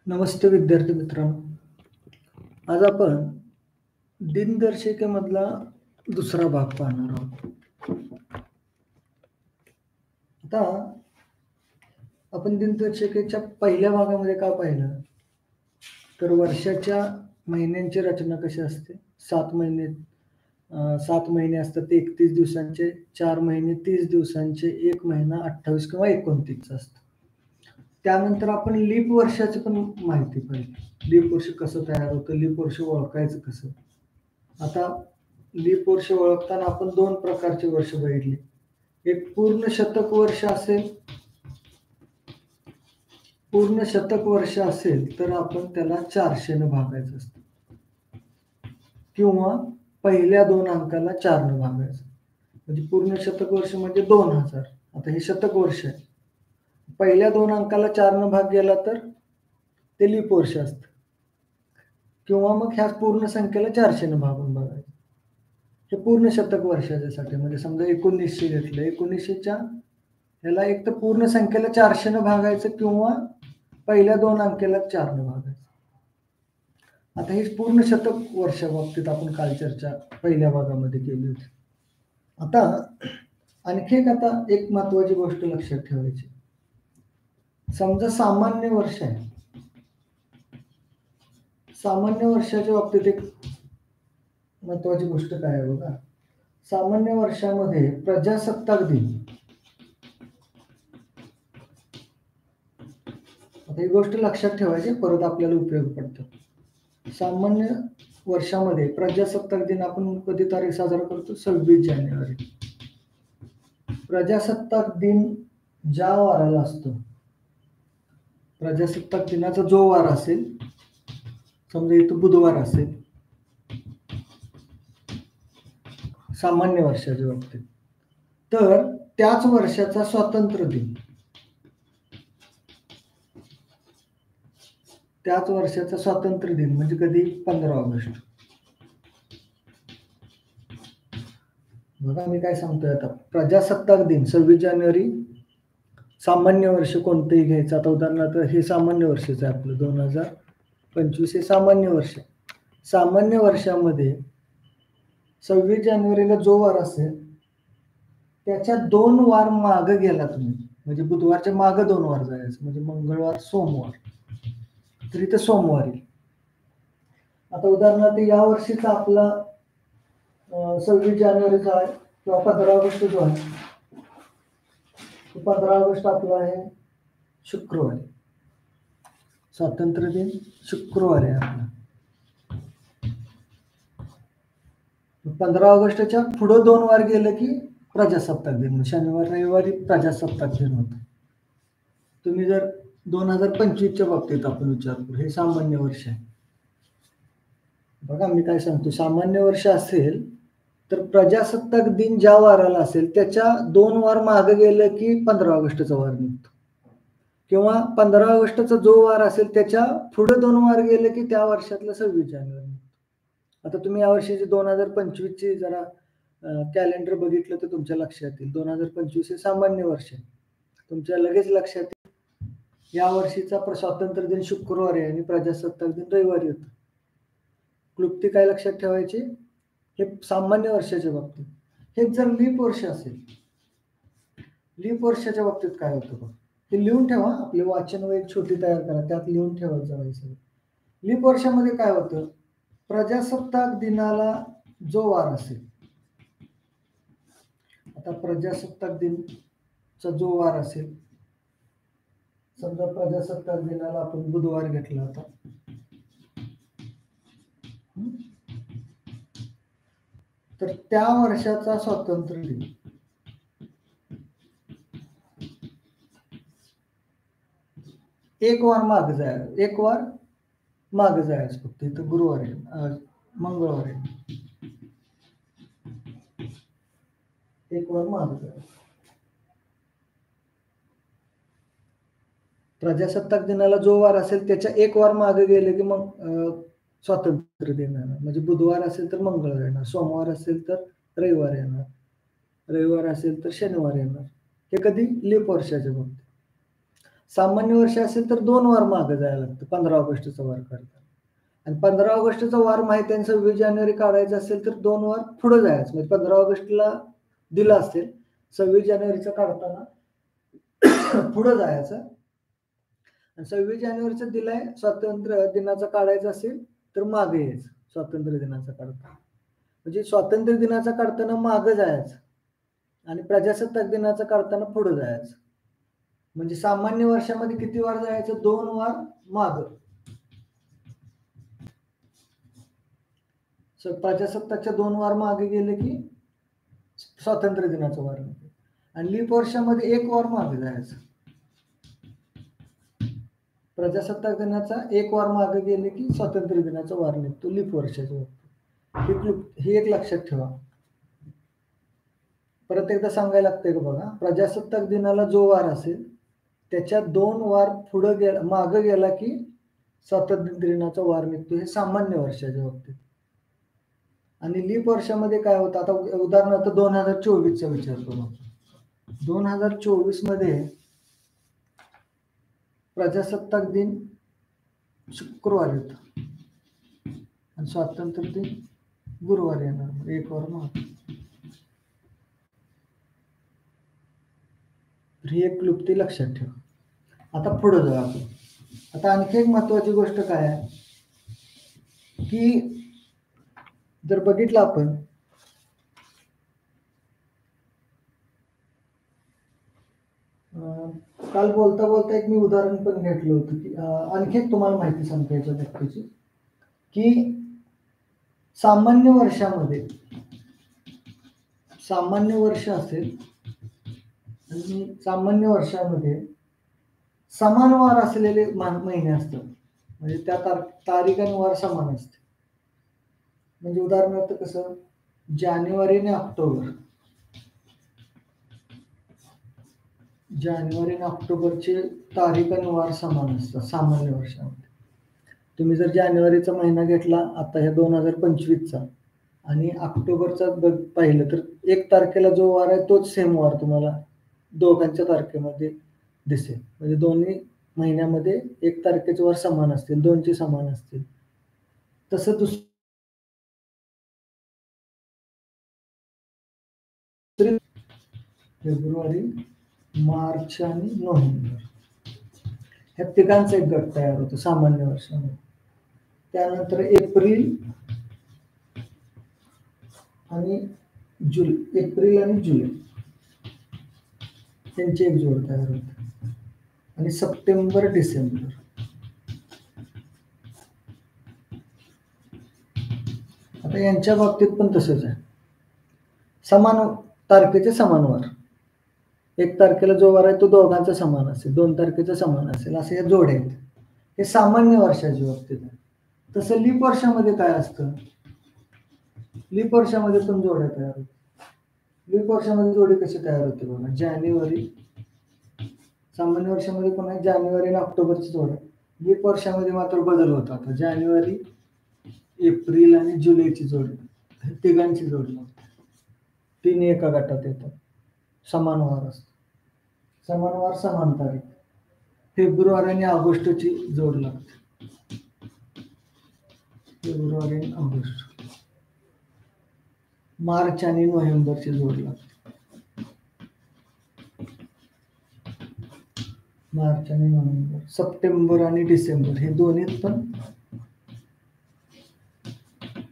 नमस्ते विद्यार्थी मित्रांनो. आज आपण दिनदर्शिकेमधला दुसरा भाग पाहणार आहोत. आता आपण दिनदर्शिकेच्या पहिल्या भागामध्ये काय पाहिलं तर वर्षाच्या महिन्यांची रचना कशी असते. 7 महिने असतात ते 31 दिवसांचे, 4 महिने 30 दिवसांचे, 1 महिना 28 किंवा 29 असतं. त्यानंतर आपण लीप वर्षाची पण माहिती पाहिली. लीप वर्ष कसं तयार होतं, लीप वर्ष ओळखायचं कसं. आता लीप वर्ष ओळखताना आपण 2 प्रकारचे वर्ष बघितले. एक पूर्ण शतक वर्ष असेल, पूर्ण शतक वर्ष असेल तर आपण त्याला 400 ने भागायचं असतं किंवा पहिल्या 2 अंकाला 4 ने भागायचं. म्हणजे पूर्ण शतक वर्ष म्हणजे 2000. आता हे शतक वर्ष आहे. पहिल्या 2 अंकाला 4 ने भाग गेला तर ते लीप वर्ष असतं किंवा मग ह्या पूर्ण संख्येला 400 ने भागून बघायचं. हे पूर्ण शतक वर्षाच्यासाठी म्हणजे समजा 1900 घेतलं, 1900च्या ह्याला एक तर पूर्ण संख्येला 400 ने भागायचं किंवा पहिल्या 2 अंकेला 4 ने भागायचं. आता ही पूर्ण शतक वर्षाबाबतीत आपण काल चर्चा पहिल्या भागामध्ये केली होती. आता आणखी एक महत्वाची गोष्ट लक्षात ठेवायची. समजा सामान्य वर्ष आहे. सामान्य वर्षाच्या बाबतीत एक महत्वाची गोष्ट काय आहे बघा. सामान्य वर्षामध्ये प्रजासत्ताक दिन, आता ही गोष्ट लक्षात ठेवायची, परत आपल्याला उपयोग पडतो. सामान्य वर्षामध्ये प्रजासत्ताक दिन आपण कधी तारीख साजरा करतो? 26 जानेवारी. प्रजासत्ताक दिन ज्या वाराला असतो, प्रजासत्ताक दिनाचा जो वार असेल, समजा इथं बुधवार असेल सामान्य वर्षाच्या बाबतीत, तर त्याच वर्षाचा स्वातंत्र्य दिन, त्याच वर्षाचा स्वातंत्र्य दिन म्हणजे कधी? 15 ऑगस्ट. बघा मी काय सांगतोय आता. प्रजासत्ताक दिन 26 जानेवारी. सामान्य वर्ष कोणतंही घ्यायचं. आता उदाहरणार्थ हे सामान्य वर्षाचं आहे आपलं 2025 हे सामान्य वर्ष. सामान्य वर्षामध्ये 26 जानेवारीला जो वार असेल त्याच्या 2 वार मागे गेला तुम्ही, म्हणजे बुधवारच्या मागे 2 वार जायचं, म्हणजे मंगळवार सोमवार, तर इथं सोमवारी. आता उदाहरणार्थ या वर्षीचा आपला 26 जानेवारीचा आहे किंवा 15 ऑगस्ट जो आहे, 15 ऑगस्ट आपला आहे शुक्रवारी. स्वातंत्र्य दिन शुक्रवारी आहे आपला. 15 ऑगस्टच्या पुढे 2 वार गेलं की प्रजासत्ताक दिन, शनिवार रविवारी प्रजासत्ताक दिन होतं. तुम्ही जर 2025च्या बाबतीत आपण विचार करू, हे सामान्य वर्ष आहे. बघा मी काय सांगतो. सामान्य वर्ष असेल तर प्रजासत्ताक दिन ज्या वाराला असेल त्याच्या 2 वार मागे गेलं की 15 ऑगस्टचा वार निघतो किंवा 15 ऑगस्टचा जो वार असेल त्याच्या पुढे 2 वार गेले की त्या वर्षातलं 26 जानेवारी. आता तुम्ही या वर्षीची 2025ची जरा कॅलेंडर बघितलं तर तुमच्या लक्षात येईल. 2025 हे सामान्य वर्ष आहे. तुमच्या लगेच लक्षात येईल या वर्षीचा स्वातंत्र्य दिन शुक्रवारी आहे आणि प्रजासत्ताक दिन रविवारी होतं. क्लुप्ती काय लक्षात ठेवायची? हे सामान्य वर्षाच्या बाबतीत. हे जर लीप वर्ष असेल, लीप वर्षाच्या बाबतीत काय होतं बघ, हे लिहून ठेवा. आपले वाचन व एक छोटी तयार करा, त्यात लिहून ठेवत जायचं. लीप वर्षामध्ये काय होतं? प्रजासत्ताक दिनाला जो वार असेल, आता प्रजासत्ताक दिनचा जो वार असेल, समजा प्रजासत्ताक दिनाला आपण बुधवार घेतला होता, तर त्या वर्षाचा स्वातंत्र्य दिन एक वार मागे जायचं, एक वार मागे जायचं फक्त. इथं गुरुवार आहे, मंगळवार आहे, एक वार मागे जायचं. प्रजासत्ताक दिनाला जो वार असेल त्याच्या एक वार मागे गेले की मग स्वातंत्र्य दिन येणार. म्हणजे बुधवार असेल तर मंगळवार येणार, सोमवार असेल तर रविवार येणार, रविवार असेल तर शनिवार येणार. हे कधी? लीप वर्षाच्या बाबतीत. सामान्य वर्ष असेल तर 2 वार मागे जायला लागतं 15 ऑगस्टचा वार काढताना. आणि 15 ऑगस्टचा वार माहिती आहे 26 जानेवारी काढायचा असेल तर 2 वार पुढे जायचं. म्हणजे 15 ऑगस्टला दिला असेल, 26 जानेवारीचा काढताना पुढे जायचं आणि 26 जानेवारीचा दिलाय स्वातंत्र्य दिनाचा काढायचा असेल तर मागे यायचं स्वातंत्र्य दिनाचा काढताना. म्हणजे स्वातंत्र्य दिनाचा काढताना मागे जायचं आणि प्रजासत्ताक दिनाचा काढताना पुढे जायचं. म्हणजे सामान्य वर्षामध्ये किती वार जायचं? 2 वार मागं. प्रजासत्ताकच्या 2 वार मागे गेले की स्वातंत्र्य दिनाचा वार निघतो. आणि लीप वर्षामध्ये 1 वार मागे जायचं. प्रजासत्ताक दिनाचा 1 वार मागे गेले की स्वातंत्र्य दिनाचा वार निघतो लीप वर्षाच्या वरती. ही एक लक्षात ठेवा. परत एकदा सांगायला लागतंय का बघा, प्रजासत्ताक दिनाला जो वार असेल त्याच्या 2 वार पुढे मागे गेला की स्वातंत्र्य दिनाचा वार निघतो. हे सामान्य वर्षाच्या बाबतीत. आणि लीप वर्षामध्ये काय होतं, आता उदाहरणार्थ 2024चा विचार करू. 2024 मध्ये प्रजासत्ताक दिन शुक्रवार येतो आणि स्वातंत्र्य दिन गुरुवार येणार. 1 वार मागे. ही एक क्लुप्ती लक्षात ठेवा. आता पुढे जाऊ आपण. आता आणखी एक महत्वाची गोष्ट काय आहे की जर बघितलं आपण काल बोलता बोलता एक मी उदाहरण पण घेतलं होतं की आणखी एक तुम्हाला माहिती सांगतो याच्या व्यक्तीची की सामान्य वर्ष असेल आणि सामान्य वर्षामध्ये समान वार असलेले महिने असतात. म्हणजे त्या तारीख आणि वार समान असते. म्हणजे उदाहरणार्थ कसं, जानेवारी आणि ऑक्टोबरचे तारीख आणि वार समान असतात सामान्य वर्षामध्ये. तुम्ही जर जानेवारीचा महिना घेतला आता ह्या 2025चा आणि ऑक्टोबरचा पाहिलं तर 1 तारखेला जो वार आहे तोच सेम वार तुम्हाला दोघांच्या तारखेमध्ये दिसेल. म्हणजे दोन्ही महिन्यामध्ये 1 तारखेचे वार समान असतील, 2चे समान असतील. तसं फेब्रुवारी, मार्च आणि नोव्हेंबर ह्या तिघांचा एक गट तयार होतो सामान्य वर्षामध्ये. त्यानंतर एप्रिल आणि जुलै त्यांची एक जोड तयार होते. आणि सप्टेंबर, डिसेंबर आता यांच्या बाबतीत पण तसंच आहे. समान तारखेचे समान वार. 1 तारखेला जो वार आहे तो दोघांचा समान असेल, 2 तारखेचा समान असेल, असे या जोड्या आहेत. हे सामान्य वर्षाच्या बाबतीत आहे. तसं लीप वर्षामध्ये काय असतं, लीप वर्षामध्ये पण जोड्या तयार होतात. लीप वर्षामध्ये जोडी कशी तयार होते बघा, जानेवारी, सामान्य वर्षामध्ये पण आहे जानेवारी आणि ऑक्टोबरची जोड आहे. लीप वर्षामध्ये मात्र बदल होता. आता जानेवारी, एप्रिल आणि जुलैची जोडी, तिघांची जोडी लागते. 3 एका गटात येतात. समान वार असतो, समान वार समान तारीख. फेब्रुवारी आणि ऑगस्टची जोड लागते. फेब्रुवारी आणि ऑगस्ट. मार्च आणि नोव्हेंबरची जोड लागते. मार्च आणि नोव्हेंबर. सप्टेंबर आणि डिसेंबर हे दोन्ही पण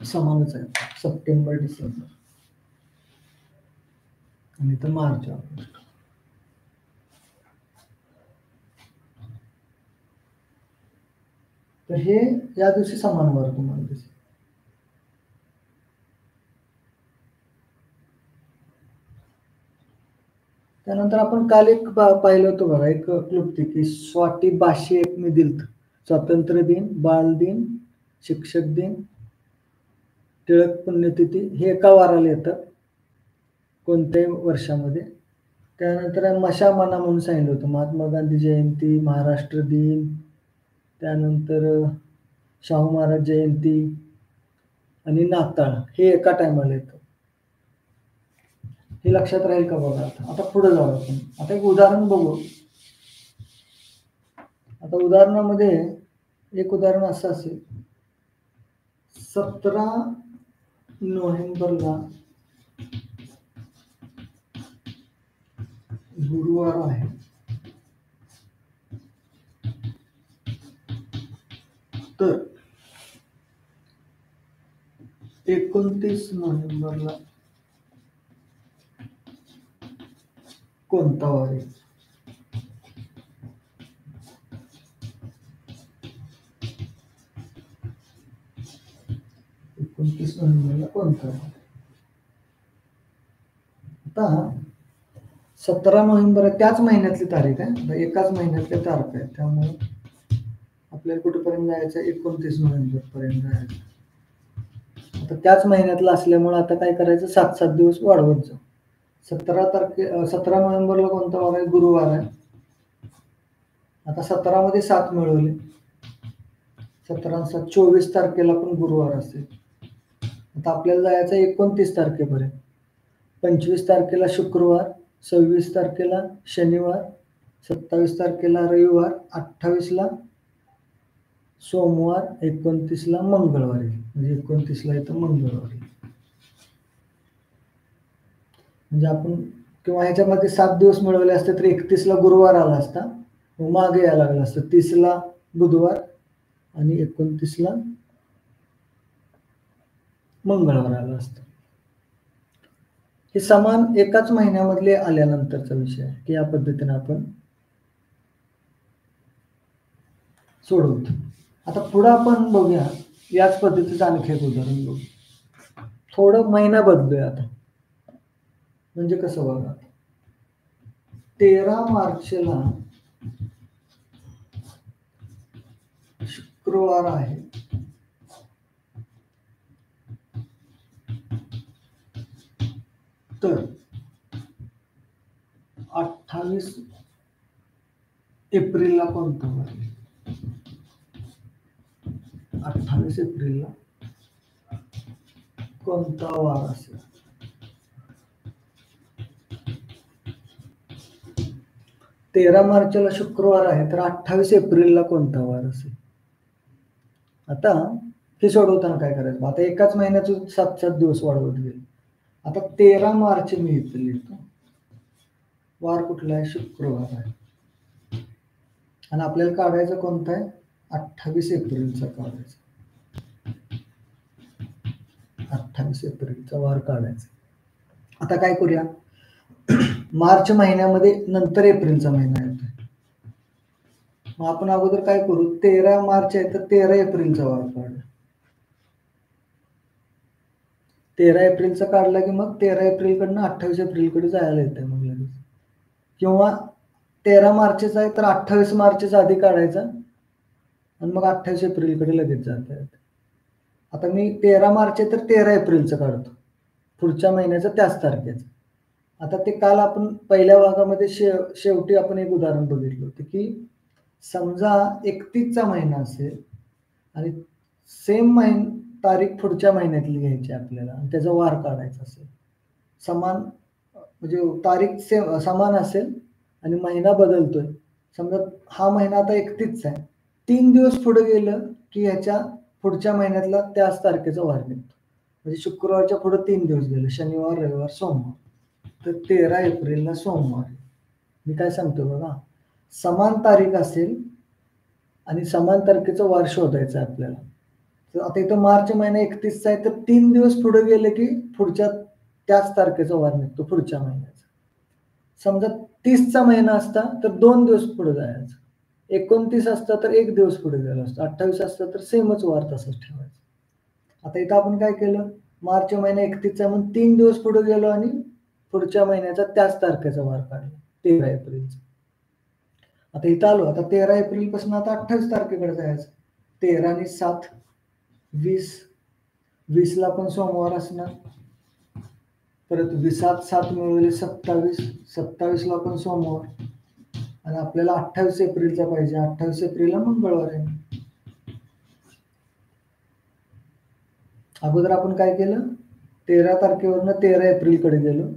समानच आहेत. सप्टेंबर, डिसेंबर आणि तर मार्च, ऑगस्ट. तर हे या दिवशी समान वार तुम्हाला दिसेल. त्यानंतर आपण काल एक पाहिलं होतं बघा, एक क्लुप्ती की स्वाती 501 मी दिलत. स्वातंत्र्य दिन, बाल दिन, शिक्षक दिन, टिळक पुण्यतिथी हे एका वाराला येतात कोणत्याही वर्षामध्ये. त्यानंतर मशा मना म्हणून सांगितलं होतं, महात्मा गांधी जयंती, महाराष्ट्र दिन, त्यानंतर शाहू महाराज जयंती आणि नाताळ हे एका टायमाला येतं. हे लक्षात राहील का बघा. आता पुढे जाऊ आपण. आता एक उदाहरण बघू. आता उदाहरणामध्ये एक उदाहरण असं असेल, 17 नोव्हेंबरला गुरुवार आहे. तर 29 नोव्हेंबरला कोणता वार आहे? नोव्हेंबरला कोणता वार? आता 17 नोव्हेंबर त्याच महिन्यातली तारीख आहे, एकाच महिन्यातल्या तारखा आहेत, त्यामुळे आपल्याला कुठेपर्यंत जायचं? 29 नोव्हेंबर पर्यंत जायचं. आता त्याच महिन्यातला असल्यामुळे आता काय करायचं? 7-7 दिवस वाढवत जाऊ. 17 नोव्हेंबरला कोणता वार आहे? गुरुवार आहे. आता 17 मध्ये 7 मिळवले, 17 7 24 तारखेला पण गुरुवार असेल. आता आपल्याला जायचं 29 तारखेपर्यंत. 25 तारखेला शुक्रवार, 26 तारखेला शनिवार, 27 तारखेला रविवार, 28ला सोमवार, 29ला मंगळवारी. म्हणजे 29ला येतं मंगळवारी. म्हणजे आपण किंवा ह्याच्यामध्ये 7 दिवस मिळवले असते तर 31ला गुरुवार आला असता, मग मागे यायला लागलं असतं 30ला बुधवार आणि 29ला मंगळवार आलं असतं. हे समान एकाच महिन्यामधले आल्यानंतरचा विषय आहे की या पद्धतीने आपण सोडवतो. आता पुढे आपण बघूया याच पद्धतीचं आणखी एक उदाहरण बघू. थोडं महिना बदलूया आता. म्हणजे कसं बघा, 13 मार्चला शुक्रवार आहे. तर 28 एप्रिलला कोणता वार? 28 एप्रिलला कोणता वार असेल? तेरा मार्चला शुक्रवार आहे, तर 28 एप्रिलला कोणता वार असेल? आता हे सोडवताना काय करायचं? आता एकाच महिन्याचं 7-7 दिवस वाढवत गेले. आता 13 मार्च मी इथे लिहितो. वार कुठला आहे? शुक्रवार आहे. आणि आपल्याला काढायचं कोणता आहे? 28 एप्रिलचा काढायचा. 28 एप्रिलचा वार काढायचा. आता काय करूया? मार्च महिन्यामध्ये नंतर एप्रिलचा महिना येतोय. मग आपण अगोदर काय करू? 13 मार्च आहे तर 13 एप्रिलचा वार काढू. 13 एप्रिलचा काढला की मग 13 एप्रिलकडनं 28 एप्रिलकडे जायला येतंय मग लगेच. किंवा 13 मार्चचा आहे तर 28 मार्चचा आधी काढायचा आणि मग 28 एप्रिलकडे लगेच जाता येतं. आता मी 13 मार्च आहे तर 13 एप्रिलचं काढतो, पुढच्या महिन्याचं त्याच तारखेचं. आता ते काल आपण पहिल्या भागामध्ये शेवटी आपण एक उदाहरण बघितलं होतं की समजा 31चा महिना असेल आणि सेम तारीख पुढच्या महिन्यातली घ्यायची आपल्याला आणि त्याचा वार काढायचा असेल. समान म्हणजे तारीख समान असेल आणि महिना बदलतोय. समजा हा महिना आता 31चा आहे, 3 दिवस पुढे गेलं की ह्याच्या पुढच्या महिन्यातला त्याच तारखेचा वार निघतो. म्हणजे शुक्रवारच्या पुढे 3 दिवस गेले, शनिवार, रविवार, सोमवार. तर 13 एप्रिलला सोमवार. मी काय सांगतो बघा, समान तारीख असेल आणि समान तारखेचा वार शोधायचा आहे आपल्याला. तर आता इथं मार्च महिना 31चा आहे, तर 3 दिवस पुढे गेले की पुढच्या त्याच तारखेचा वार निघतो पुढच्या महिन्याचा. समजा 30चा महिना असता तर 2 दिवस पुढे जायचं, 29 असता तर 1 दिवस पुढे गेला असतं, 28 असता तर सेमच वार तसंच ठेवायचं. आता इथं आपण काय केलं? मार्च महिना 31चा म्हणून 3 दिवस पुढे गेलो आणि पुढच्या महिन्याचा त्याच तारखेचा वार काढला, 13 एप्रिलचा. आता इथं आलो, आता 13 एप्रिल पासून आता 28 तारखेकडे जायचं. 13 आणि 7 20, 20ला पण सोमवार असणार. परत 7 मिळवले 27, 27ला पण सोमवार आणि आपल्याला 28 एप्रिलचा पाहिजे. 28 एप्रिलला मंगळवार आहे. अगोदर आपण काय केलं? 13 तारखेवरनं 13 एप्रिलकडे गेलो.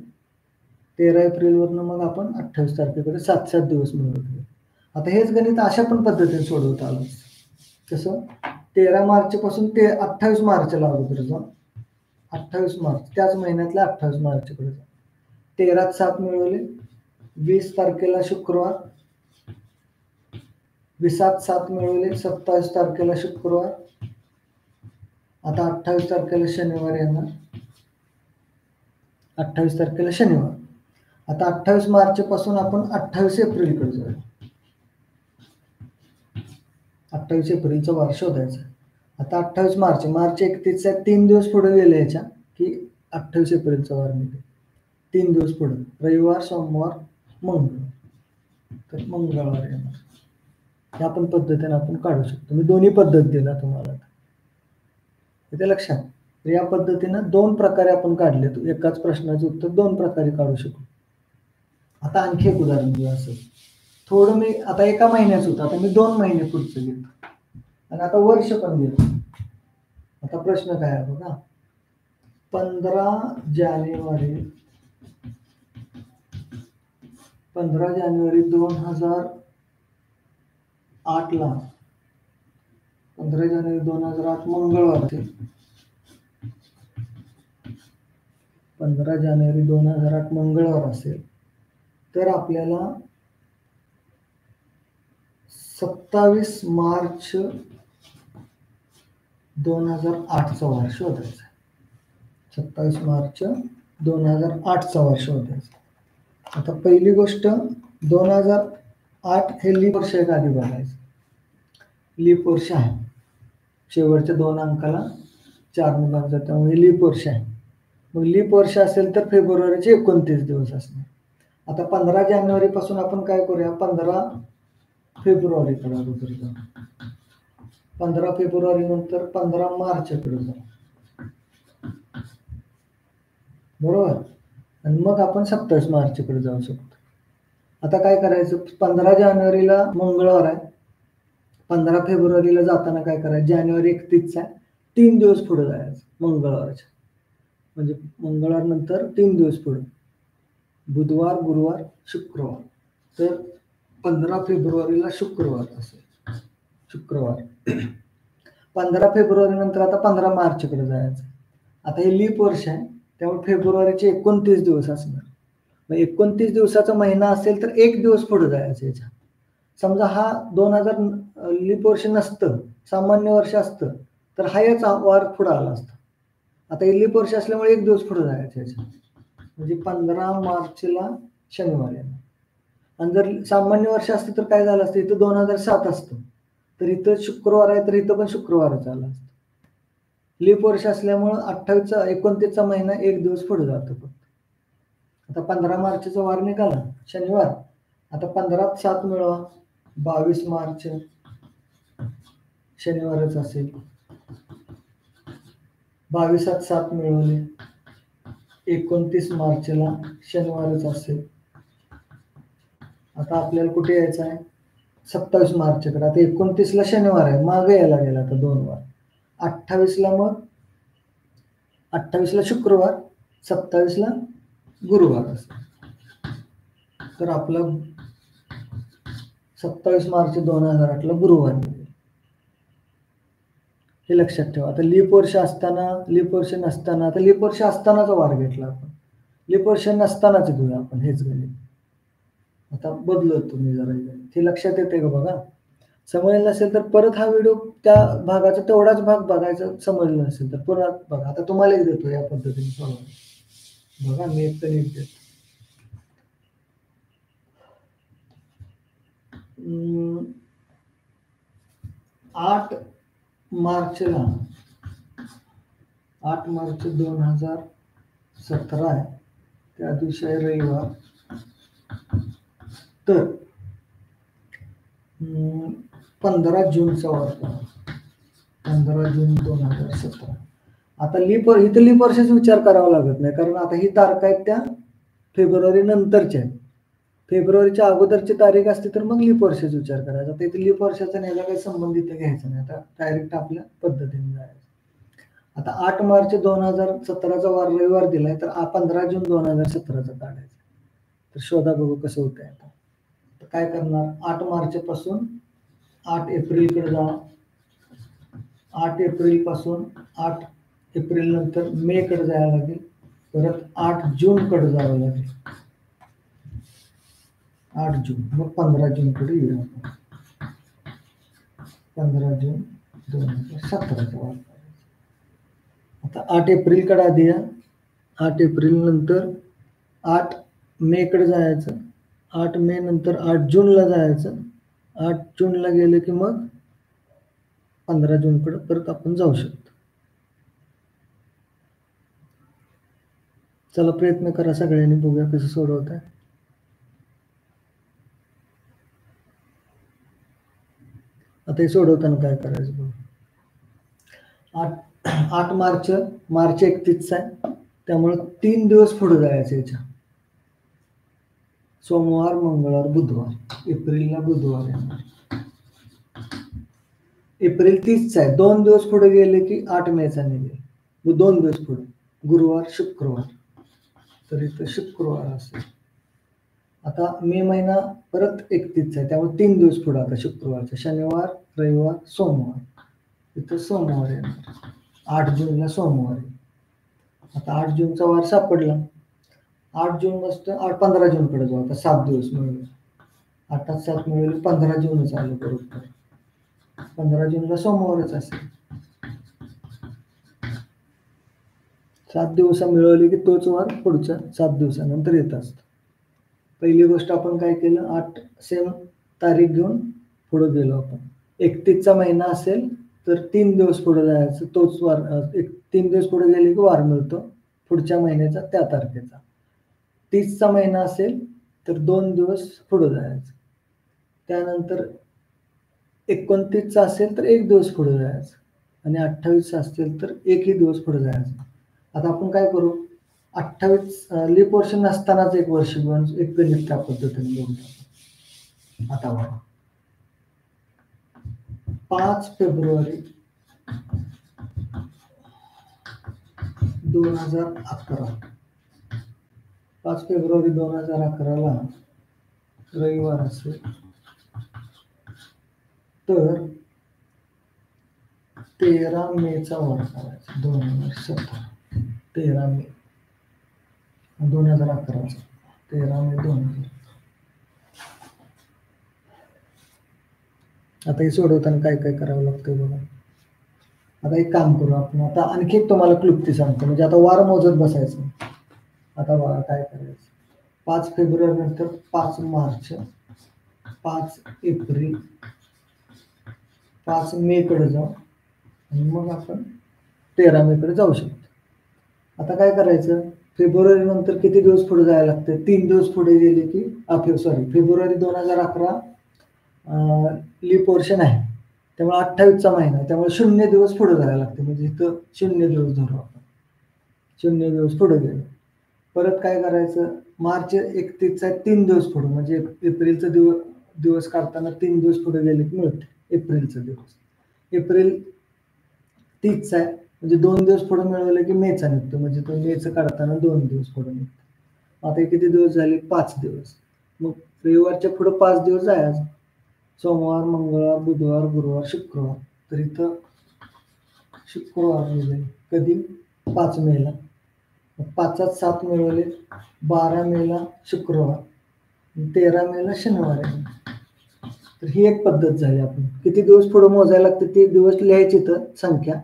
13 एप्रिलवरनं मग आपण 28 तारखेकडे 7-7 दिवस मिळवले. आता हेच गणित अशा पण पद्धतीने सोडवता आलं. कसं 13 मार्च पासून ते 28 मार्चला अगोदर जा. 28 मार्च त्याच महिन्यातल्या 28 मार्चकडे जा. 13 7 मिळवले. 20 तारखेला शुक्रवार. 20 7 मिळवले. 27 तारखेला शुक्रवार. आता 28 तारखेला शनिवार येणार. 28 तारखेला शनिवार. आता 28 मार्च पासून आपण 28 एप्रिलकडे जाऊया. 28 एप्रिलचा वार शोधायचा. आता 28 मार्च 31 3 दिवस पुढे गेले याच्या की 28 एप्रिलचा वार निघेल. 3 दिवस पुढे रविवार, सोमवार, मंगळवार. तर मंगळवार येणार. ह्या पण पद्धतीने आपण काढू शकतो. मी दोन्ही पद्धत दिला तुम्हाला. इथे लक्षात. तर या पद्धतीनं 2 प्रकारे आपण काढले. एकाच प्रश्नाचे उत्तर 2 प्रकारे काढू शकतो. आता आणखी एक उदाहरण घेऊ. असं थोडं मी आता एका महिन्याचं होतं. आता मी 2 महिने पुढचं घेतो आणि आता वर्ष पण घेतो. आता प्रश्न काय आहे बघा. 15 जानेवारी 2008 ला 15 जानेवारी 2008 मंगळवार ते 15 जानेवारी 2008 मंगळवार असेल तर आपल्याला 27 मार्च 2008चा वार शोधायचा. 27 मार्च 2008चा वार शोधायचा. आता पहिली गोष्ट 2008 हे लीप वर्ष आहे का आधी बघायचं. लीप वर्ष आहे. शेवटच्या 2 अंकाला 4 ने भागतात त्यामुळे लीप वर्ष आहे. मग लीप वर्ष असेल तर फेब्रुवारीचे 29 दिवस असणार. आता 15 जानेवारी पासून आपण काय करूया. 15 फेब्रुवारीकडे अगोदर जाऊ. 15 फेब्रुवारी नंतर 15 मार्चकडे जाऊ. बरोबर. आणि मग आपण 27 मार्चकडे जाऊ शकतो. आता काय करायचं. 15 जानेवारीला मंगळवार आहे. 15 फेब्रुवारीला जाताना काय करायचं. जानेवारी 31 आहे. 3 दिवस पुढे जायचं मंगळवारच्या. म्हणजे मंगळवार नंतर 3 दिवस पुढे. बुधवार, गुरुवार, शुक्रवार. तर 15 फेब्रुवारीला शुक्रवार असेल. शुक्रवार. 15 फेब्रुवारी नंतर आता 15 मार्चकडे जायचं. आता हे लीप वर्ष आहे त्यामुळे फेब्रुवारीचे 29 दिवस असणार. मग 29 दिवसाचा महिना असेल तर 1 दिवस पुढे जायचं याच्या. समजा हा 2000 लीप वर्ष नसतं, सामान्य वर्ष असतं तर हा याचा वार पुढे आला असता. आता हे लीप वर्ष असल्यामुळे 1 दिवस पुढे जायचं याच्या. म्हणजे 15 मार्चला शनिवार येणार. आणि जर सामान्य वर्ष असतं तर काय झालं असतं. इथं 2007 असतं तर इथं शुक्रवार आहे तर इथं पण शुक्रवारच आला असतं. लीप वर्ष असल्यामुळं 29चा महिना 1 दिवस पुढे जातो फक्त. आता 15 मार्चचा वार निघाला शनिवार. आता 15 7 मिळवा. 22 मार्च शनिवारच असेल. 22 7 मिळवले. 29 मार्चला शनिवारच असेल. आता आपल्याला कुठे यायचं आहे. 27 मार्चकडे. आता 29ला शनिवार आहे. मागे यायला गेला आता 2 वार. 28ला मग 28ला शुक्रवार. 27ला गुरुवार असेल. तर आपला 27 मार्च 2008ला गुरुवार मिळेल. हे लक्षात ठेवा. आता लीप वर्ष असताना, लीप वर्ष नसताना. आता लीप वर्ष असतानाचा वार घेतला आपण. लीप वर्ष नसतानाच घेऊया आपण हेच गणित. आता बदलतो तुम्ही जरा गणित. हे लक्षात येते का बघा. समजलं नसेल तर परत हा व्हिडिओ त्या भागाचा तेवढाच भाग बघायचा. समजलं नसेल तर परत बघा. आता तुम्हाला एक देतो या पद्धतीने सोडवा. बघा मी एक तर एक देतो. 8 मार्चला 8 मार्च 2017 आहे. त्या दिवशी आहे रविवार. तर 15 जूनचा वार. 15 जून 2017. आता इथं लीप वर्षाचा विचार करावा लागत नाही कारण आता ही तारखा आहेत त्या फेब्रुवारी नंतरच्या आहेत. फेब्रुवारीच्या अगोदरची तारीख असते तर मग लीप वर्षाचा विचार करायचा. आता इथे लीप वर्षाचा याचा काही संबंध इथे घ्यायचा नाही. आता डायरेक्ट आपल्या पद्धतीने जायचं. आता 8 मार्च 2017चा वार रविवार दिलाय तर 15 जून 2017चा काढायचा. तर शोधा बघू कसं होतंय. आता काय करणार, 8 मार्च पासून 8 एप्रिलकडे जा. 8 एप्रिल पासून 8 एप्रिल नंतर मे कडे जायला लागेल. परत 8 जून कडे जावं लागेल. 8 जून, मग 15 जून कडे येऊ. 15 जून 2017चा वार. आता 8 एप्रिल कडे आधी या. 8 एप्रिल नंतर 8 मे कडे जायचं. 8 मे नंतर 8 जूनला जायचं. 8 जूनला गेले की मग 15 जून कडे परत आपण जाऊ शकतो. चला प्रयत्न करा सगळ्यांनी, बघूया कसं सोडवत आहे. आता हे सोडवताना काय करायचं बघा. 8 मार्च 31 आहे, त्यामुळे 3 दिवस पुढे जायचं याच्या. सोमवार, मंगळवार, बुधवार. एप्रिलला बुधवार येणार. एप्रिल 30 आहे, 2 दिवस पुढे गेले की 8 मेचा निघेल. 2 दिवस पुढे गुरुवार, शुक्रवार. तर इथं शुक्रवार असेल. आता मे महिना परत 31 आहे, त्यामुळे 3 दिवस पुढे आता शुक्रवारचा. शनिवार, रविवार, सोमवार. इथं सोमवार येणार. 8 जूनला सोमवार. आता 8 जूनचा वार सापडला. 8 जून मस्त 15 जून कडे जाऊ. आता 7 दिवस मिळेल. 8 7 मिळेल, 15 जूनच आलं बरोबर. 15 जूनला सोमवारच असेल. 7 दिवस मिळवले की तोच वार पुढच्या 7 दिवसानंतर येत असतो. पहिली गोष्ट आपण काय केलं, 8 सेम तारीख घेऊन पुढे गेलो आपण. 31चा महिना असेल तर 3 दिवस पुढे जायचं. तोच वार 3 दिवस पुढे गेले की वार मिळतो पुढच्या महिन्याचा त्या तारखेचा. 30चा महिना असेल तर 2 दिवस पुढे जायचं. त्यानंतर 29चा असेल तर 1 दिवस पुढे जायचं. आणि 28चा असेल तर 1ही दिवस पुढे जायचं. आता आपण काय करू, 28 लीप वर्ष नसतानाच एक वर्ष घेऊन एक गणित त्या पद्धतीने घेऊन टाकू. आता बघा, 5 फेब्रुवारी 2011. 5 फेब्रुवारी 2011ला रविवार असेल तर 13 मेचा वार करायचा. 2017. 13 मे 2011चा. 13 मे 2000. आता हे सोडवताना काय काय करावं लागतं बघा. आता एक काम करू आपण. आता आणखी एक तुम्हाला क्लुप्ती सांगतो, म्हणजे आता वार मोजत बसायचं. आता बघा काय करायचं. 5 फेब्रुवारी नंतर 5 मार्च, 5 एप्रिल, 5 मे कडे जाऊ आणि मग आपण 13 मे कडे जाऊ शकतो. आता काय करायचं, फेब्रुवारी नंतर किती दिवस पुढे जायला लागते, 3 दिवस पुढे गेले की फेब्रुवारी 2011 लीप वर्ष नाही, त्यामुळे 28चा महिना, त्यामुळे 0 दिवस पुढे जायला लागते. म्हणजे इथं 0 दिवस धरू आपण. 0 दिवस पुढे गेले. परत काय करायचं, मार्च 31चा 3 दिवस पुढे, म्हणजे एप्रिलचा दिवस काढताना 3 दिवस पुढे गेले की मिळते एप्रिलचा दिवस. एप्रिल 30चा आहे, म्हणजे 2 दिवस पुढे मिळवले की मेचा निघतो, म्हणजे तो मेचं काढताना 2 दिवस पुढे निघतो. आता किती दिवस झाले, 5 दिवस. मग रविवारच्या पुढे 5 दिवस जायचं. सोमवार, मंगळवार, बुधवार, गुरुवार, शुक्रवार. तर इथं शुक्रवार मिळेल कधी, 5 मेला. 5 7 मिळवले, 12 मेला शुक्रवार, 13 मेला शनिवार आहे. तर ही एक पद्धत झाली. आपण किती दिवस पुढे मोजायला लागते ते दिवस लिहायची, तर संख्या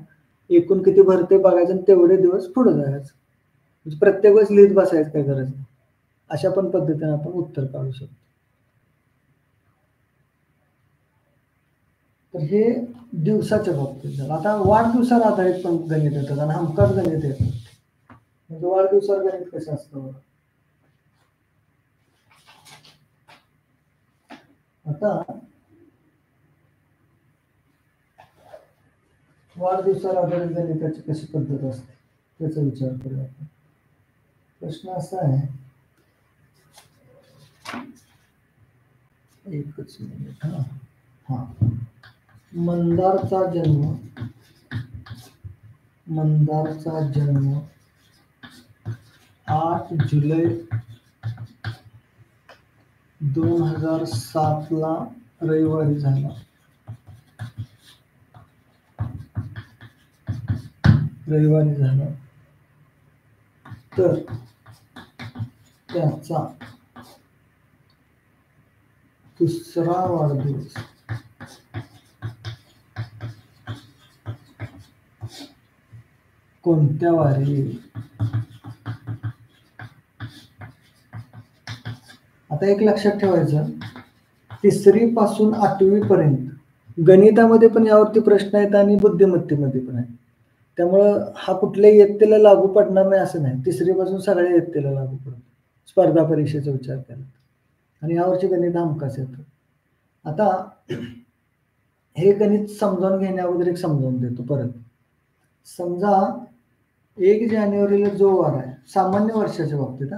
एकूण किती भरते बघायचं आणि तेवढे दिवस पुढे जायचं. म्हणजे प्रत्येक वेळेस लिहित बसायचं काही गरज नाही. अशा पण पद्धतीने आपण उत्तर काढू शकतो. तर हे दिवसाच्या बाबतीत झालं. आता वाढदिवसावर आधारित पण गणित येतात आणि हमखास गणित येतात. म्हणजे वाढदिवसावर गणित कसं असतं, आता वाढदिवसावर आधारित गणिताची कशी पद्धत असते त्याचा विचार करूया आपण. प्रश्न असा आहे, एकच मिनिट. हा, मंदारचा जन्म 8 जुलै 2007ला रविवारी झाला. तर त्याचा दुसरा वाढदिवस कोणत्या वारी येईल? आता एक लक्षात ठेवायचं, 3री पासून 8वी पर्यंत गणितामध्ये पण यावरती प्रश्न आहेत आणि बुद्धिमत्तेमध्ये पण आहेत. त्यामुळं हा कुठल्याही इयत्तेला लागू पडणार नाही असं नाही. 3री पासून सगळ्या इयत्तेला लागू पडतो स्पर्धा परीक्षेचा विचार केला आणि यावरची गणित हमखास येतं. आता हे गणित समजावून घेण्या अगोदर एक समजावून देतो परत. समजा 1 जानेवारीला जो वार आहे, सामान्य वर्षाच्या बाबतीत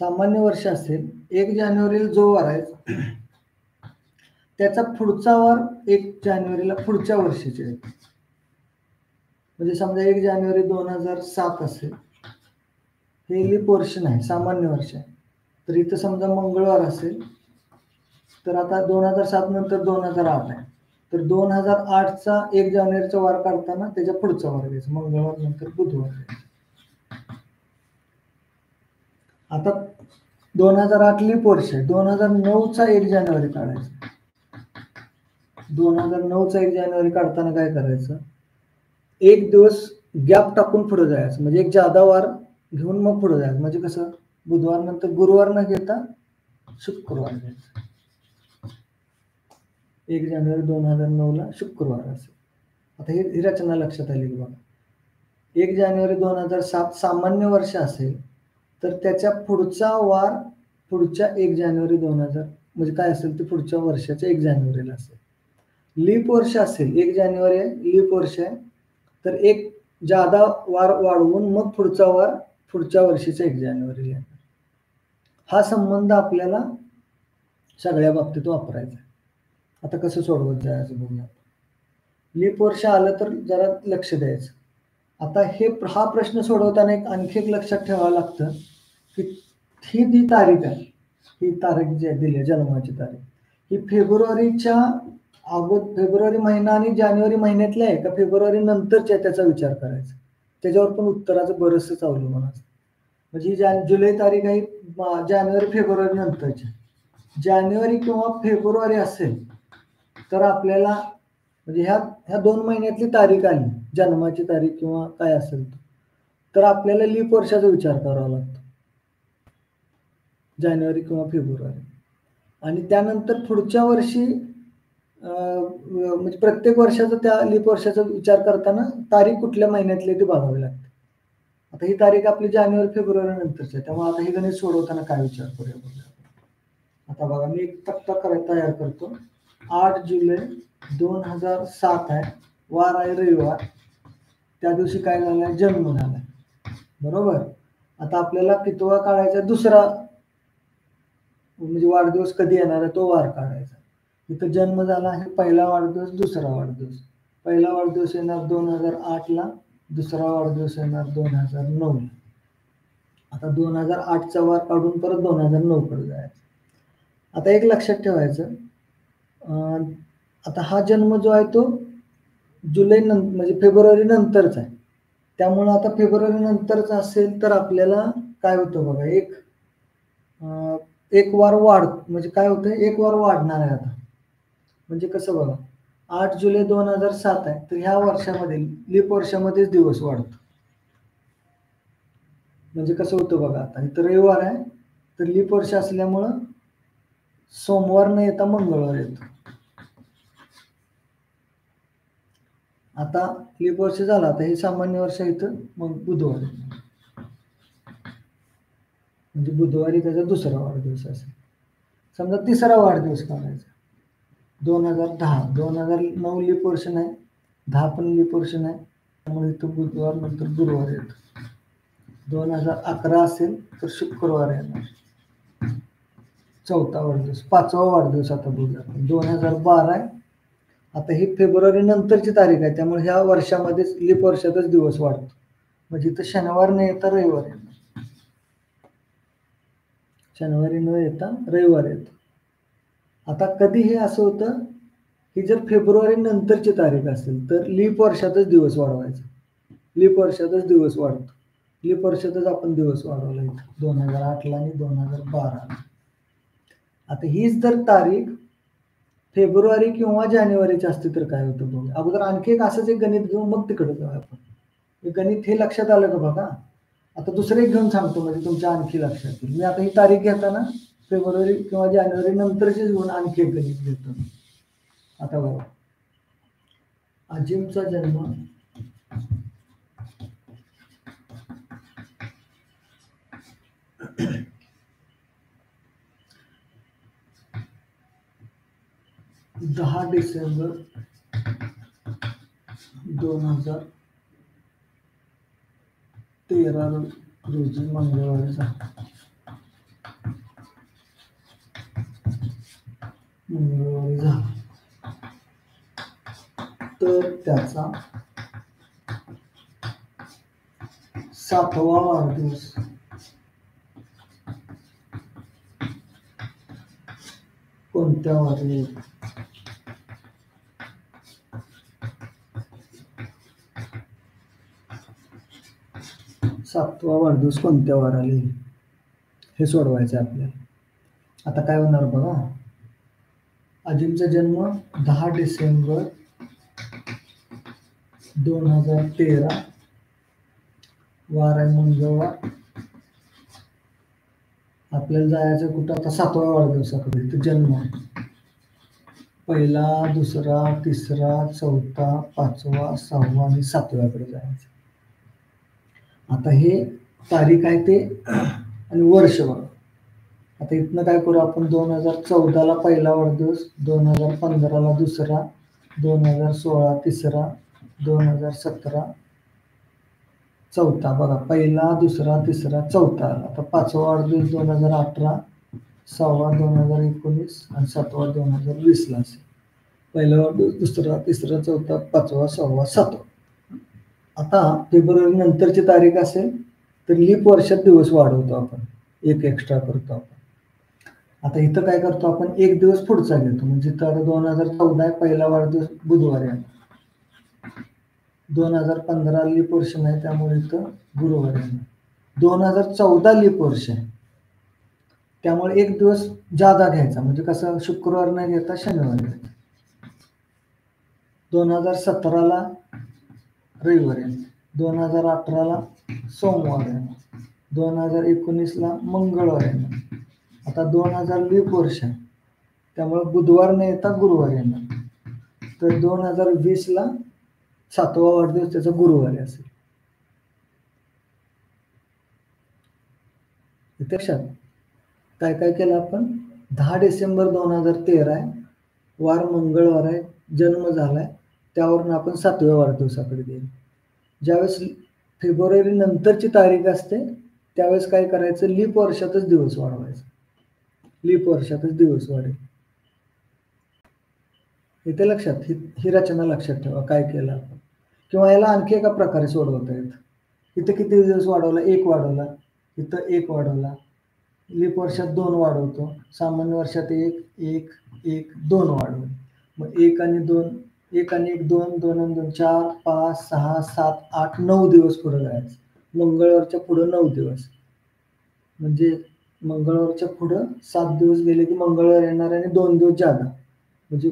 सामान्य वर्ष असेल, 1 जानेवारीला जो वार आहे त्याचा पुढचा वार 1 जानेवारीला पुढच्या वर्षीचे आहे. म्हणजे समजा 1 जानेवारी 2007 असेल, हे लीप वर्ष नाही, सामान्य वर्ष आहे. तर इथं समजा मंगळवार असेल, तर आता 2007 नंतर 2008 आहे. तर 2008चा 1 जानेवारीचा वार काढताना त्याच्या पुढचा वार घ्यायचा, मंगळवार नंतर बुधवार घ्यायचा. आता 2008 लीप वर्ष आहे, 2009चा 1 जानेवारी काढायचा. 2009चा 1 जानेवारी काढताना काय करायचं, एक दिवस गॅप टाकून पुढे जायचं. म्हणजे एक जादा वार घेऊन मग पुढे जायचं. म्हणजे कसं, बुधवार नंतर गुरुवार न घेता शुक्रवार घ्यायचं. 1 जानेवारी 2009ला शुक्रवार असेल. आता ही रचना लक्षात आली की बघा, 1 जानेवारी 2007 सामान्य वर्ष असेल, तर त्याच्या पुढचा वार पुढच्या 1 जानेवारी 2000 म्हणजे काय असेल ते पुढच्या वर्षाच्या 1 जानेवारीला असेल. लीप वर्ष असेल, 1 जानेवारी लीप वर्ष आहे, तर एक जादा वार वाढवून मग पुढचा वार पुढच्या वर्षीच्या 1 जानेवारीला येणार. हा संबंध आपल्याला सगळ्या बाबतीत वापरायचा. आता कसं सोडवत जायचं बघूया. लीप वर्ष आलं तर जरा लक्ष द्यायचं. आता हा प्रश्न सोडवताना आणखी एक लक्षात ठेवावं लागतं की ही जी तारीख आहे, ही तारीख जी दिली आहे जन्माची तारीख, ही फेब्रुवारी महिना आणि जानेवारी महिन्यातली आहे का फेब्रुवारी नंतरच्या, त्याचा विचार करायचा. त्याच्यावर पण उत्तराचं बरंचसं अवलंबून असतं. म्हणजे ही जुलै तारीख आहे जानेवारी फेब्रुवारी नंतरची. जानेवारी किंवा फेब्रुवारी असेल तर आपल्याला म्हणजे ह्या 2 महिन्यातली तारीख आली, जन्माची तारीख किंवा काय असेल तर आपल्याला लीप वर्षाचा विचार करावा लागतो, जानेवारी किंवा फेब्रुवारी. आणि त्यानंतर पुढच्या वर्षी म्हणजे प्रत्येक वर्षाचा त्या लीप वर्षाचा विचार करताना तारीख कुठल्या महिन्यातली ती बघावी लागते. आता ही तारीख आपली जानेवारी फेब्रुवारी नंतरची आहे. त्यामुळे आता ही गणित सोडवताना काय विचार करूया बघूया. आता बघा, मी एक तक्ता तयार करतो. 8 जुलै 2007 आहे, वार आहे रविवार. त्या दिवशी काय झालंय, जन्म झालाय, बरोबर. आता आपल्याला कितवा काढायचा, दुसरा म्हणजे वाढदिवस कधी येणार आहे तो वार काढायचा. इथं जन्म झाला आहे, पहिला वाढदिवस, दुसरा वाढदिवस. पहिला वाढदिवस येणार 2008ला, दुसरा वाढदिवस येणार 2009ला. आता 2008चा वार काढून परत 2009 कडे जायचं. आता एक लक्षात ठेवायचं, आता हा जन्म जो आहे तो जुलै म्हणजे फेब्रुवारी नंतरचा आहे. त्यामुळं आता फेब्रुवारी नंतरचा असेल तर आपल्याला काय होतं बघा, एक वार म्हणजे काय होतं, एक वार वाढणार आहे. आता म्हणजे कसं बघा, 8 जुलै 2007 आहे, तर ह्या वर्षामध्ये लीप वर्षामध्येच दिवस वाढतो. म्हणजे कसं होतं बघा, आता इथं रविवार आहे, तर लीप वर्ष असल्यामुळं सोमवार न येता मंगळवार येतो. आता लीप वर्ष झाला, आता हे सामान्य वर्ष इथं मग बुधवार, म्हणजे बुधवारी त्याचा दुसरा वाढदिवस असेल. समजा तिसरा वाढदिवस काढायचा 2010. 2009 लीप वर्ष नाही, 10 पण लीप वर्ष नाही, त्यामुळे इथं बुधवार नंतर गुरुवार येतो. 2011 असेल तर शुक्रवार येणार, चौथा वाढदिवस. 5वा वाढदिवस आता बघूया, 2012 आहे. आता ही फेब्रुवारी नंतरची तारीख आहे, त्यामुळे ह्या वर्षामध्येच लीप वर्षातच दिवस वाढतो. म्हणजे इथं शनिवार नाही तर रविवार येणार. शनिवारी न येता रविवार येतो. आता कधी हे असं होतं की जर फेब्रुवारी नंतरची तारीख असेल तर लीप वर्षातच दिवस वाढवायचा. लीप वर्षातच दिवस वाढतो. लीप वर्षातच आपण दिवस वाढवला इथं 2008ला आणि 2012ला. आता हीच जर तारीख फेब्रुवारी किंवा जानेवारीची असते तर काय होतं बघा. अगोदर आणखी एक असंच एक गणित घेऊन मग तिकडे जाऊ आपण. हे गणित हे लक्षात आलं का बघा. आता दुसरं एक घेऊन सांगतो म्हणजे तुमच्या आणखी लक्षात येईल. मी आता ही तारीख घेताना फेब्रुवारी किंवा जानेवारी नंतरचीच घेऊन आणखी एक गणित घेतो. आता बघा, अजिमचा जन्म 10 डिसेंबर 2013 रोजी मंगळवारी झाला. तर त्याचा 7वा वाढदिवस कोणत्या वारी येईल? सातवा वाढदिवस कोणत्या वाराला येईल हे सोडवायचं आपल्याला. आता काय होणार बघा. अजिमचा जन्म 10 डिसेंबर 2013, वार आहे मंगळवार. आपल्याला जायचं कुठं आता 7व्या वाढदिवसाकडे. इथे जन्म पहिला, दुसरा, तिसरा, चौथा, 5वा, 6वा आणि 7व्याकडे जायचं. आता हे तारीख आहे ते आणि वर्ष बघा. आता इथनं काय करू आपण. 2014ला पहिला वाढदिवस, 2015ला दुसरा, 2016 तिसरा, 2017 चौथा. बघा पहिला, दुसरा, तिसरा, चौथा. आता 5वा वाढदिवस 2018, 6वा 2019 आणि 7वा 2020ला असेल. पहिला वाढदिवस, दुसरा, तिसरा, चौथा, 5वा, 6वा, 7वा. आता फेब्रुवारी नंतरची तारीख असेल तर लीप वर्षात दिवस वाढवतो आपण, एक एक्स्ट्रा करतो आपण. आता इथं काय करतो आपण, एक दिवस पुढचा घेतो. म्हणजे तर 2014 आहे, पहिला वाढदिवस बुधवारी आहे. 2015 लीप वर्ष नाही त्यामुळे इथं गुरुवारी आहे. 2014 लीप वर्ष आहे त्यामुळे एक दिवस जादा घ्यायचा. म्हणजे कसं, शुक्रवार नाही घेता शनिवारी घ्यायचा. 2017ला रविवारी आहे. 2018ला सोमवार आहे. 2019ला मंगळवार आहे. आता 2000 लीप वर्ष आहे त्यामुळे बुधवार नाही येता गुरुवारी येणार. तर 2020ला 7वा वाढदिवस त्याचा गुरुवारी असेल. लक्षात काय काय केलं आपण. 10 डिसेंबर 2013 आहे, वार मंगळवार आहे, जन्म झालाय. त्यावरून आपण 7व्या वाढदिवसाकडे गेलो. ज्यावेळेस फेब्रुवारी नंतरची तारीख असते त्यावेळेस काय करायचं, लीप वर्षातच दिवस वाढवायचा. लीप वर्षातच दिवस वाढेल. इथे लक्षात ही रचना लक्षात ठेवा काय केलं आपण. किंवा याला आणखी एका प्रकारे सोडवता येतं. इथं किती दिवस वाढवला, एक वाढवला. इथं एक वाढवला. लीप वर्षात 2 वाढवतो. सामान्य वर्षात 1 1 1 2 वाढवले. मग 1 आणि 2 1 आणि 1 2 2 आणि 2 4 5 6 7 8 9 दिवस पुढे जायचं. मंगळवारच्या पुढे 9 दिवस. म्हणजे मंगळवारच्या पुढं 7 दिवस गेले की मंगळवार येणार आणि 2 दिवस जादा म्हणजे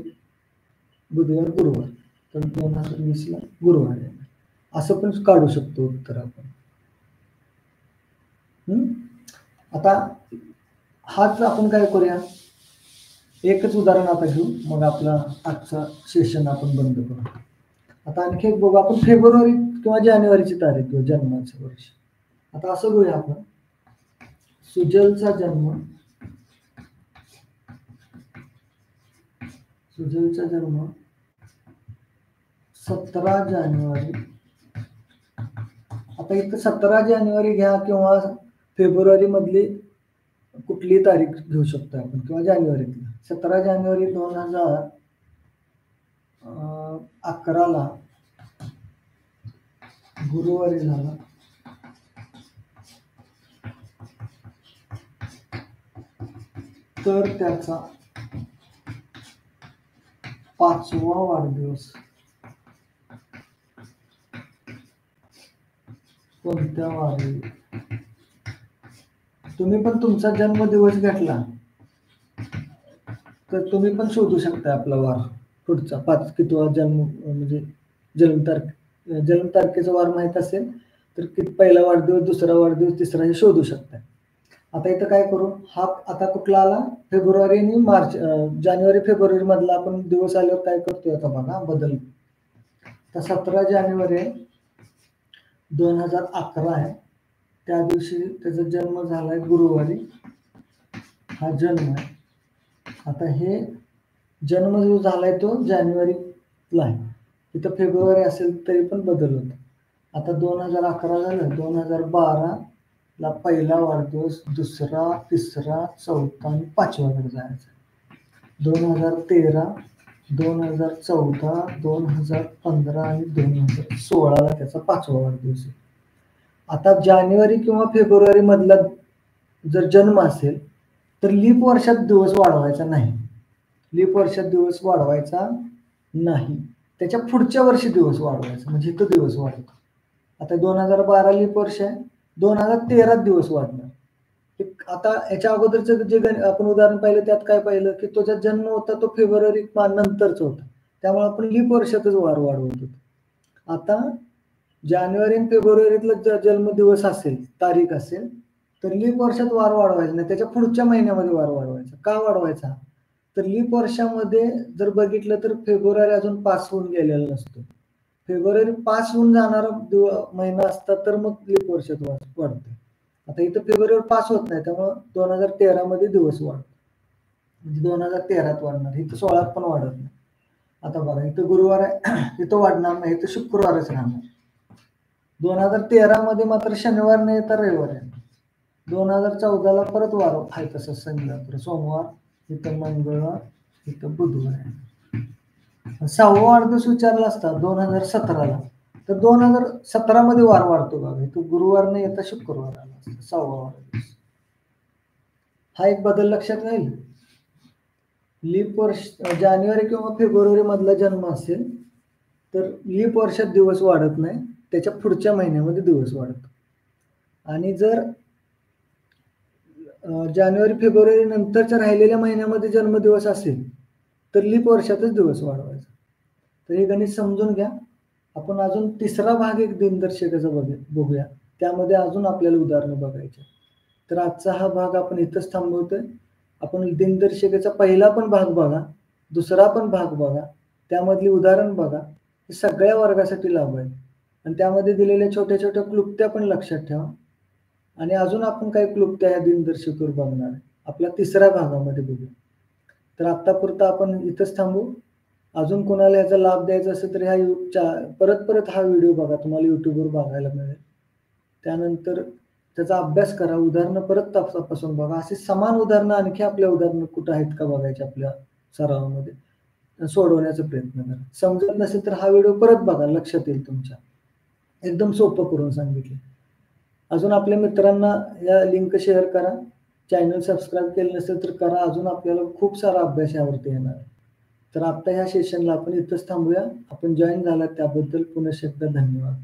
बुधवार गुरुवार. तर 2020ला गुरुवार येणार. असं पण काढू शकतो उत्तर आपण. आता हाच आपण काय करूया, एकच उदाहरण आता घेऊ मग आपला आजचा सेशन आपण बंद करू. आता आणखी एक बघू आपण, फेब्रुवारी किंवा जानेवारीची तारीख घेऊ, जन्माचं वर्ष. आता असं घेऊया आपण, सुजलचा जन्म 17 जानेवारी. आता इथं 17 जानेवारी घ्या किंवा फेब्रुवारी मधली कुठली तारीख घेऊ शकतो आपण किंवा जानेवारीतली. 17 जानेवारी 2011ला गुरुवारी झाला. तर त्याचा 5वा वाढदिवस कोणत्या वारी? तुम्ही पण तुमचा जन्मदिवस घेतला तर तुम्ही पण शोधू शकता आपला वार पुढचा 5 कितवा जन्म म्हणजे जन्मतारखेचा वार माहित असेल तर पहिला वाढदिवस, दुसरा वाढदिवस, तिसरा हे शोधू शकता. आता इथं काय करू, हा आता कुठला आला? फेब्रुवारी आणि मार्च, जानेवारी फेब्रुवारी मधला आपण दिवस आल्यावर काय करतोय आता बघा बदल. तर 17 जानेवारी 2011 आहे. त्या दिवशी त्याचा जन्म झालाय गुरुवारी, हा जन्म आहे. आता हे जन्म जो झालाय तो जानेवारीला आहे, इथं फेब्रुवारी असेल तरी पण बदल होतो. आता 2011 झालं, 2012 ला पहिला वाढदिवस, दुसरा, तिसरा, चौथा आणि 5वाकडे जायचा. 2013, 2014, 2015 आणि 2016ला त्याचा 5वा वाढदिवस आहे. आता जानेवारी किंवा फेब्रुवारी मधला जर जन्म असेल तर लीप वर्षात दिवस वाढवायचा नाही. लीप वर्षात दिवस वाढवायचा नाही, त्याच्या पुढच्या वर्षी दिवस वाढवायचा, म्हणजे इथं दिवस वाढतो. आता 2012 लीप वर्ष आहे, 2013 दिवस वाढणार. आता याच्या अगोदरचं जे आपण उदाहरण पाहिलं त्यात काय पाहिलं की तो जन्म होता तो फेब्रुवारी नंतरच होता, त्यामुळे आपण लीप वर्षातच वार वाढवत होतो. आता जानेवारी आणि फेब्रुवारीतला जन्मदिवस असेल, तारीख असेल तर लीप वर्षात वार वाढवायचा नाही, त्याच्या पुढच्या महिन्यामध्ये वार वाढवायचा. का वाढवायचा? तर लीप वर्षामध्ये जर बघितलं तर फेब्रुवारी अजून 5 होऊन गेलेला नसतो. फेब्रुवारी 5 होऊन जाणारा महिना असता तर मग लीप वर्षात वाढतो. आता इथं फेब्रुवारी 5 होत नाही, त्यामुळे 2013 मध्ये दिवस वाढतो, म्हणजे 2013त वाढणार. इथं 16त पण वाढत नाही. आता बघा इथं गुरुवार आहे, इथं वाढणार नाही, इथं शुक्रवारच राहणार. 2013 मध्ये मात्र शनिवार नाही तर रविवार आहे. 2014ला परत वार आहे तसं शनिवार, सोमवार, इथं मंगळवार, इथं बुधवार आहे. 6वा वाढदिवस विचारला असता 2017ला तर 2017 मध्ये वार वाढतो बघा, इथं गुरुवार नाही येता शुक्रवार आला असता 6वा वाढदिवस. हा एक बदल लक्षात राहील. लीप वर्ष जानेवारी किंवा फेब्रुवारी मधला जन्म असेल तर लीप वर्षात दिवस वाढत नाही, त्याच्या पुढच्या महिन्यामध्ये दिवस वाढतो. आणि जर जानेवारी फेब्रुवारी नंतरच्या राहिलेल्या महिन्यामध्ये जन्मदिवस असेल तर लीप वर्षातच दिवस वाढवायचा. तर हे गणित समजून घ्या. आपण अजून तिसरा भाग एक दिनदर्शिकेचा बघूया, त्यामध्ये अजून आपल्याला उदाहरणं बघायचे. तर आजचा हा भाग आपण इथंच थांबवतोय. आपण दिनदर्शिकेचा पहिला पण भाग बघा, दुसरा पण भाग बघा, त्यामधली उदाहरण बघा. हे सगळ्या वर्गासाठी लागू आहे आणि त्यामध्ये दिलेल्या छोट्या छोट्या क्लुप्त्या पण लक्षात ठेवा. आणि अजून आपण काही क्लुप्त्या या दिनदर्शिकेवर बघणार आहे, आपल्या तिसऱ्या भागामध्ये बघूया. तर आत्तापुरता आपण इथंच थांबू. अजून कोणाला याचा लाभ द्यायचा असेल तर ह्या परत हा व्हिडिओ बघा, तुम्हाला युट्यूबवर बघायला मिळेल. त्यानंतर त्याचा अभ्यास करा, उदाहरणं परत तपासून बघा. असे समान उदाहरणं आणखी आपल्या उदाहरणं कुठं आहेत का बघायचे आपल्या सरावामध्ये, सोडवण्याचा प्रयत्न करा. समजत नसेल तर हा व्हिडिओ परत बघा, लक्षात येईल तुमच्या. एकदम सोपं करून सांगितलं. अजून आपल्या मित्रांना या लिंक शेअर करा. चॅनल सबस्क्राईब केलं नसेल तर करा, अजून आपल्याला खूप सारा अभ्यास यावरती येणार. तर आता ह्या सेशनला आपण इथंच थांबूया. आपण जॉईन झालात त्याबद्दल पुन्हा एकदा धन्यवाद.